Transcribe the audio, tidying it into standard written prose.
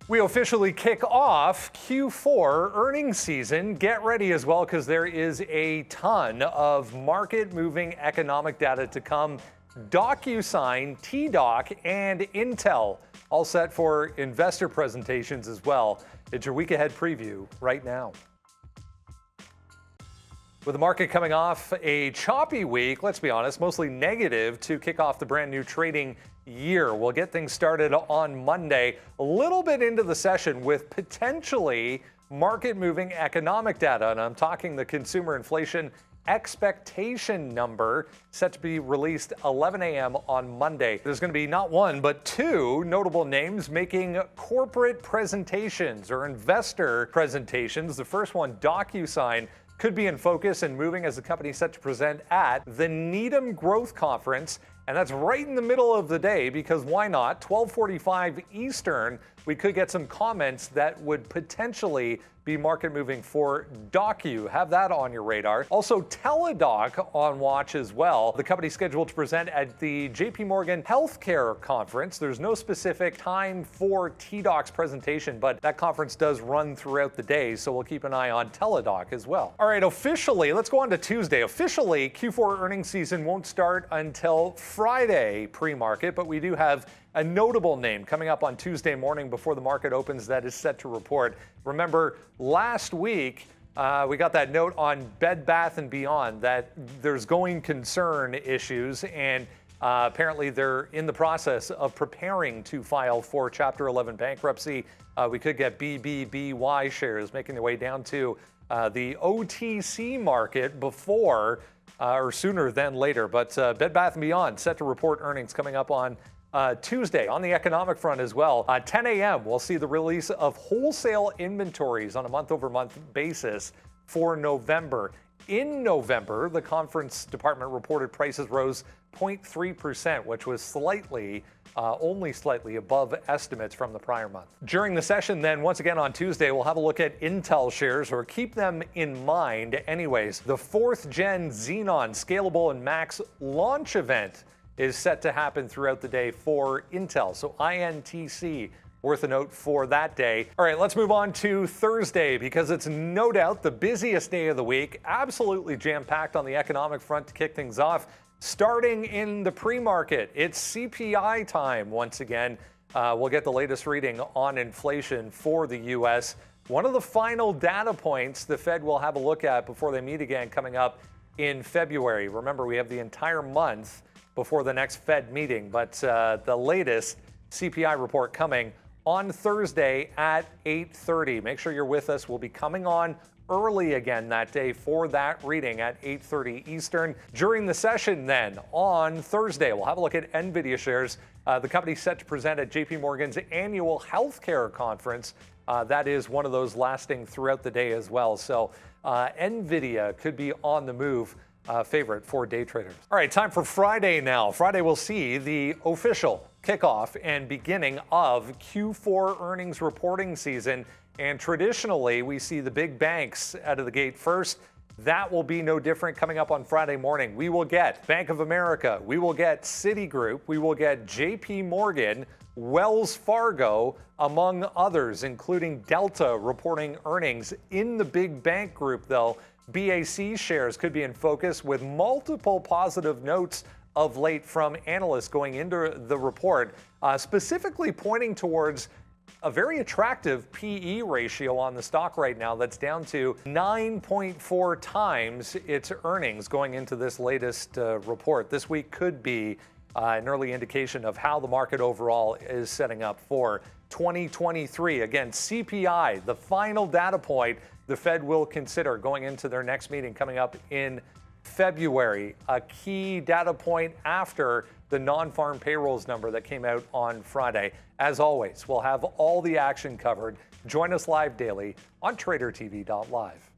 We officially kick off Q4 earnings season. Get ready as well, because there is a ton of market-moving economic data to come. DocuSign, TDoc, and Intel all set for investor presentations as well. It's your week ahead preview right now. With the market coming off a choppy week, let's be honest, mostly negative to kick off the brand new trading year. We'll get things started on Monday, a little bit into the session with potentially market-moving economic data. And I'm talking the consumer inflation expectation number set to be released 11 a.m. on Monday. There's going to be not one, but two notable names making corporate presentations or investor presentations. The first one, DocuSign, could be in focus and moving as the company set to present at the Needham Growth Conference. And that's right in the middle of the day, because why not? 12:45 Eastern, we could get some comments that would potentially be market moving for Docu. Have that on your radar. Also, Teladoc on watch as well. The company scheduled to present at the JPM Healthcare Conference. There's no specific time for TDoc's presentation, but that conference does run throughout the day, so we'll keep an eye on Teladoc as well. All right, officially, let's go on to Tuesday. Officially, Q4 earnings season won't start until Friday pre-market, but we do have a notable name coming up on Tuesday morning before the market opens that is set to report. Remember, last week, we got that note on Bed Bath & Beyond that there's going concern issues, and apparently they're in the process of preparing to file for Chapter 11 bankruptcy. We could get BBBY shares making their way down to the OTC market before or sooner than later. But Bed Bath & Beyond set to report earnings coming up on Tuesday. On the economic front as well, 10 a.m. we'll see the release of wholesale inventories on a month-over-month basis for November. In November, the conference department reported prices rose 0.3%, which was only slightly above estimates from the prior month. During the session then, once again on Tuesday, we'll have a look at Intel shares, or keep them in mind anyways. The 4th gen Xenon Scalable and Max launch event is set to happen throughout the day for Intel. So INTC, worth a note for that day. All right, let's move on to Thursday, because it's no doubt the busiest day of the week. Absolutely jam-packed on the economic front to kick things off. Starting in the pre-market, it's CPI time once again. We'll get the latest reading on inflation for the U.S. One of the final data points the Fed will have a look at before they meet again coming up in February. Remember, we have the entire month before the next Fed meeting, but the latest CPI report coming on Thursday at 8:30. Make sure you're with us. We'll be coming on early again that day for that reading at 8:30 Eastern. During the session then on Thursday, we'll have a look at NVIDIA shares. The company set to present at JPMorgan's annual healthcare conference. That is one of those lasting throughout the day as well. So NVIDIA could be on the move. Favorite for day traders. All right, time for Friday now. Friday we'll see the official kickoff and beginning of Q4 earnings reporting season. And traditionally, we see the big banks out of the gate first. That will be no different coming up on Friday morning. We will get Bank of America, we will get Citigroup, we will get JP Morgan, Wells Fargo, among others, including Delta reporting earnings. In the big bank group, though, BAC shares could be in focus, with multiple positive notes of late from analysts going into the report, specifically pointing towards a very attractive PE ratio on the stock right now that's down to 9.4 times its earnings going into this latest report. This week could be an early indication of how the market overall is setting up for 2023. Again, CPI, the final data point the Fed will consider going into their next meeting coming up in February. A key data point after the non-farm payrolls number that came out on Friday. As always, we'll have all the action covered. Join us live daily on TraderTV.Live.